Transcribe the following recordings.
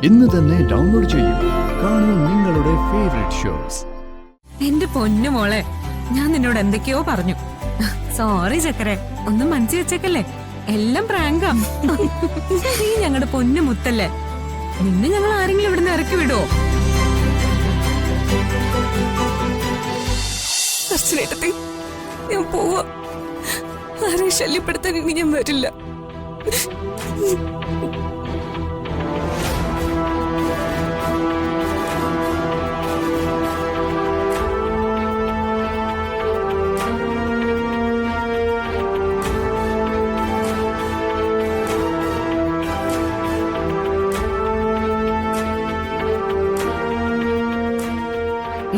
ഇന്ന് തന്നെ ഡൗൺലോഡ് ചെയ്യൂ. കാണൂ നിങ്ങളുടെ ഫേവറേറ്റ് ഷോസ്. എന്റെ പൊന്നു മോളെ, ഞാൻ നിന്നോട് എന്തൊക്കെയോ പറഞ്ഞു. സോറി ചക്കരെ, ഒന്നും മനസ്സിൽ വെച്ചേക്കല്ലേ, എല്ലാം പ്രാങ്കാ. നീ ഞങ്ങളുടെ പൊന്നു മുത്തല്ലേ, നിന്നെ ഞങ്ങൾ ആരെങ്കിലും ഇവിടുന്ന് ഇറക്കി വിടുവോ? അർച്ചനേട്ടത്തി, ഞാൻ പോവാ. ആരെയും ശല്യപ്പെടുത്താൻ ഇനി ഞാൻ വരില്ല.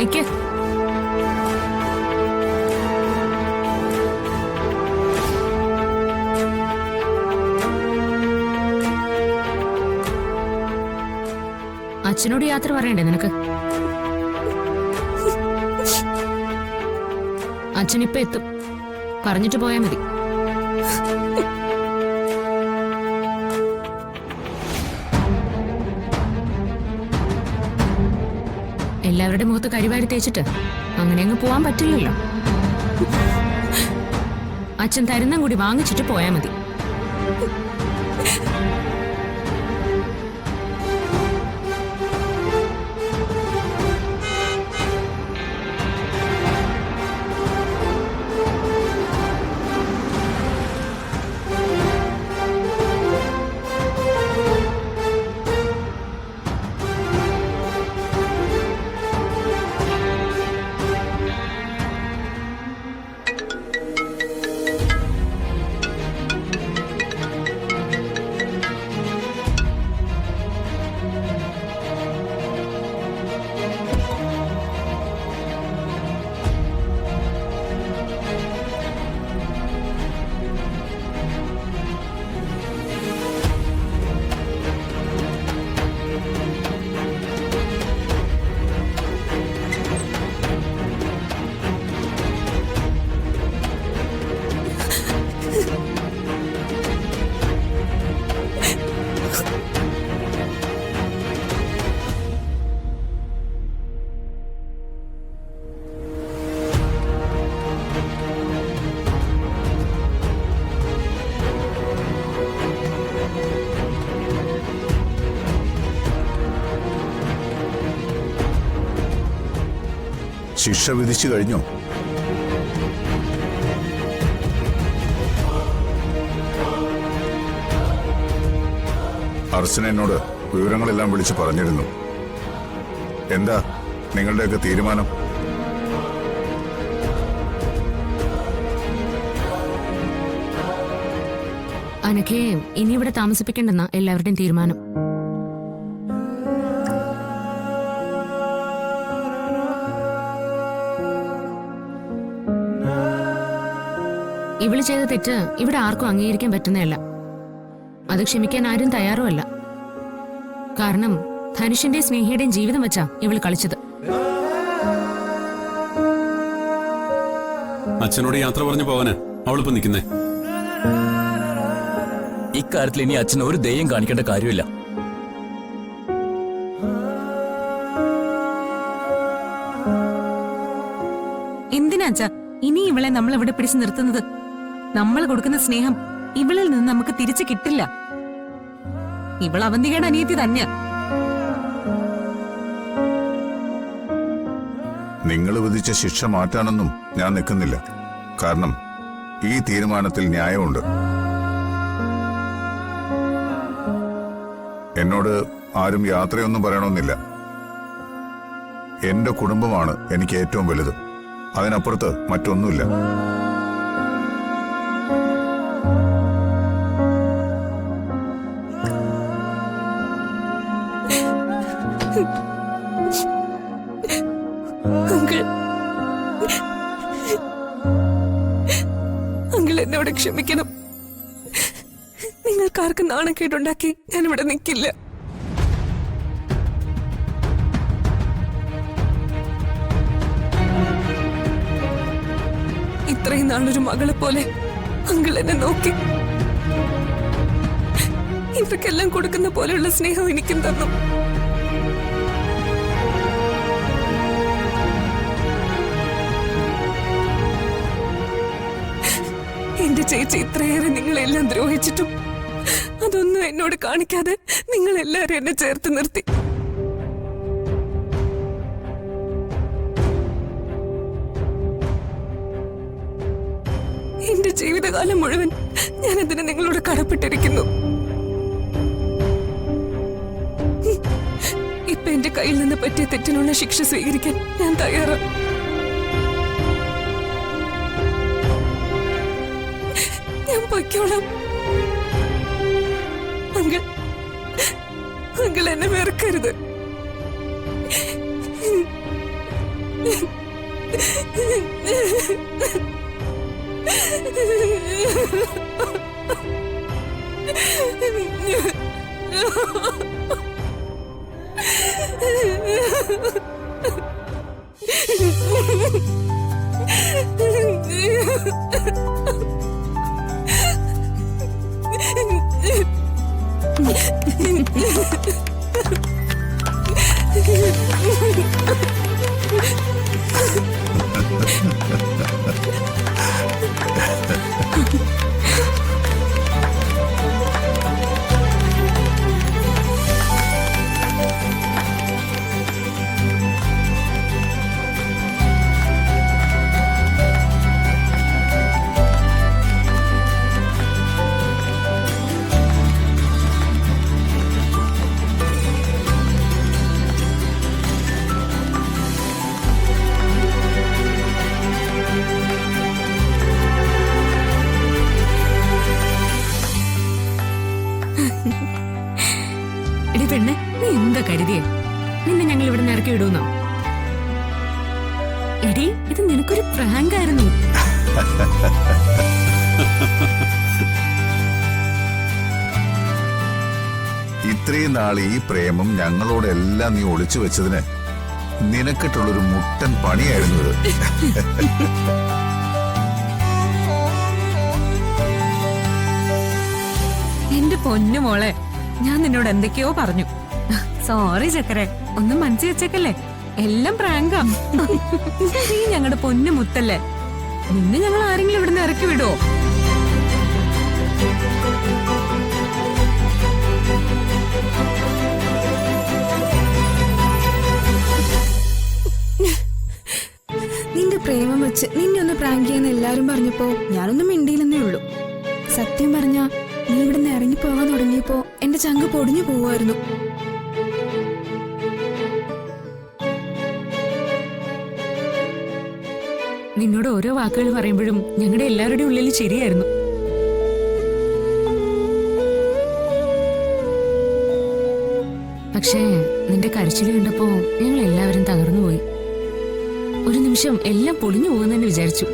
നിക്ക്. അച്ഛനോട് യാത്ര പറയണ്ടേ നിനക്ക്? അച്ഛനിപ്പ എത്തും, പറഞ്ഞിട്ട് പോയാ മതി. എല്ലാവരുടെ മുഖത്ത് കരിവാരി തേച്ചിട്ട് അങ്ങനെ അങ്ങ് പോവാൻ പറ്റില്ലല്ലോ. അച്ഛൻ തരുന്നം കൂടി വാങ്ങിച്ചിട്ട് പോയാ മതി. ശിക്ഷ വിധിച്ചു കഴിഞ്ഞോ? അർച്ചന എന്നോട് വിവരങ്ങളെല്ലാം വിളിച്ചു പറഞ്ഞിരുന്നു. എന്താ നിങ്ങളുടെയൊക്കെ തീരുമാനം? അനക്കെ ഇനി ഇവിടെ താമസിപ്പിക്കണ്ടെന്നാ എല്ലാവരുടെയും തീരുമാനം. ഇവള് ചെയ്ത തെറ്റ് ഇവിടെ ആർക്കും അംഗീകരിക്കാൻ പറ്റുന്നതല്ല. അത് ക്ഷമിക്കാൻ ആരും തയ്യാറുമല്ല. കാരണം ധനുഷിന്റെയും സ്നേഹിയുടെയും ജീവിതം വെച്ചാ ഇവള് കളിച്ചത്. അച്ഛനോട് യാത്ര പറഞ്ഞു പോവാന് അവളിപ്പോ നിൽക്കുന്നേ. ഇക്കാര്യത്തിൽ ഇനി അച്ഛൻ ഒരു ദയം കാണിക്കേണ്ട കാര്യമില്ല. എന്തിനാച്ചാ ഇനി ഇവളെ നമ്മൾ ഇവിടെ പിടിച്ചു നിർത്തുന്നത്? നമ്മൾ കൊടുക്കുന്ന സ്നേഹം ഇവളിൽ നിന്ന് നമുക്ക് തിരിച്ചു കിട്ടില്ല. ഇവൾ അവന്തികയുടെ അനിയത്തി തന്നെ. നിങ്ങൾ വിധിച്ച ശിക്ഷ മാറ്റാനൊന്നും ഞാൻ നിൽക്കുന്നില്ല. കാരണം ഈ തീരുമാനത്തിൽ ന്യായമുണ്ട്. എന്നോട് ആരും യാത്രയൊന്നും പറയണമെന്നില്ല. എന്റെ കുടുംബമാണ് എനിക്ക് ഏറ്റവും വലുത്. അതിനപ്പുറത്ത് മറ്റൊന്നുമില്ല. അങ്കിൾ എന്നോട് ക്ഷമിക്കണം. നിങ്ങൾക്കാർക്കും നാണക്കേടുണ്ടാക്കി ഞാനിവിടെ നിൽക്കില്ല. ഇത്രയും നാളൊരു മകളെ പോലെ അങ്കിൾ എന്നെ നോക്കി. ഇവർക്കെല്ലാം കൊടുക്കുന്ന പോലെയുള്ള സ്നേഹം എനിക്കും തന്നു. എന്റെ ചേച്ചി ഇത്രയേറെ നിങ്ങളെല്ലാം ദ്രോഹിച്ചിട്ടും അതൊന്നും എന്നോട് കാണിക്കാതെ നിങ്ങൾ എല്ലാരും എന്നെ ചേർത്ത് നിർത്തി. എന്റെ ജീവിതകാലം മുഴുവൻ ഞാൻ അതിന് നിങ്ങളോട് കടപ്പെട്ടിരിക്കുന്നു. ഇപ്പൊ എന്റെ കയ്യിൽ നിന്ന് പറ്റിയ തെറ്റിനുള്ള ശിക്ഷ സ്വീകരിക്കാൻ ഞാൻ തയ്യാറാണ്. ഞാൻ പൊയ്ക്കോളാം. അങ്കിൾ എന്നെ വെറുക്കരുത്. എടി പെണ്ണെ, നീ എന്താ കരുതിയേ? നിന്നെ ഞങ്ങൾ ഇവിടെ നിന്ന് ഇറക്കി വിടുന്നോ? എടി, ഇത് നിനക്കൊരു പ്രാങ്ക് ആയിരുന്നു. ഇത്രയും നാൾ ഈ പ്രേമം ഞങ്ങളോടെല്ലാം നീ ഒളിച്ചു വെച്ചതിന് നിനക്കിട്ടുള്ളൊരു മുട്ടൻ പണിയായിരുന്നു ഇത്. എന്റെ പൊന്നു മോളെ, ഞാൻ നിന്നോട് എന്തൊക്കെയോ പറഞ്ഞു. സോറി ചക്കരെ, ഒന്നും മനസ്സിൽ വെച്ചേക്കല്ലേ. എല്ലാം പ്രാങ്കാ. നീ ഞങ്ങളുടെ പൊന്നു മുത്തല്ലേ. നിന്നെ ഞങ്ങൾ ആരെങ്കിലും ഇവിടുന്ന് ഇറക്കി വിടുവോ? നിന്റെ പ്രേമം വെച്ച് നിന്നെ ഒന്ന് പ്രാങ്ക് ചെയ്യുന്ന എല്ലാരും പറഞ്ഞപ്പോ ഞാനൊന്നും മിണ്ടിയില്ലെന്നേ ഉള്ളൂ. സത്യം പറഞ്ഞാ നീ ഇവിടുന്ന് ഇറങ്ങി പോകാൻ തുടങ്ങിയപ്പോ എന്റെ ചങ്ക് പൊടിഞ്ഞു പോവായിരുന്നു. നിന്നോട് ഓരോ വാക്കുകൾ പറയുമ്പോഴും ഞങ്ങളുടെ എല്ലാവരുടെയും ഉള്ളിൽ ശരിയായിരുന്നു. പക്ഷേ നിന്റെ കരച്ചിൽ കണ്ടപ്പോ ഞങ്ങൾ എല്ലാവരും തകർന്നുപോയി. ഒരു നിമിഷം എല്ലാം പൊളിഞ്ഞു പോകുന്നെന്ന് വിചാരിച്ചു.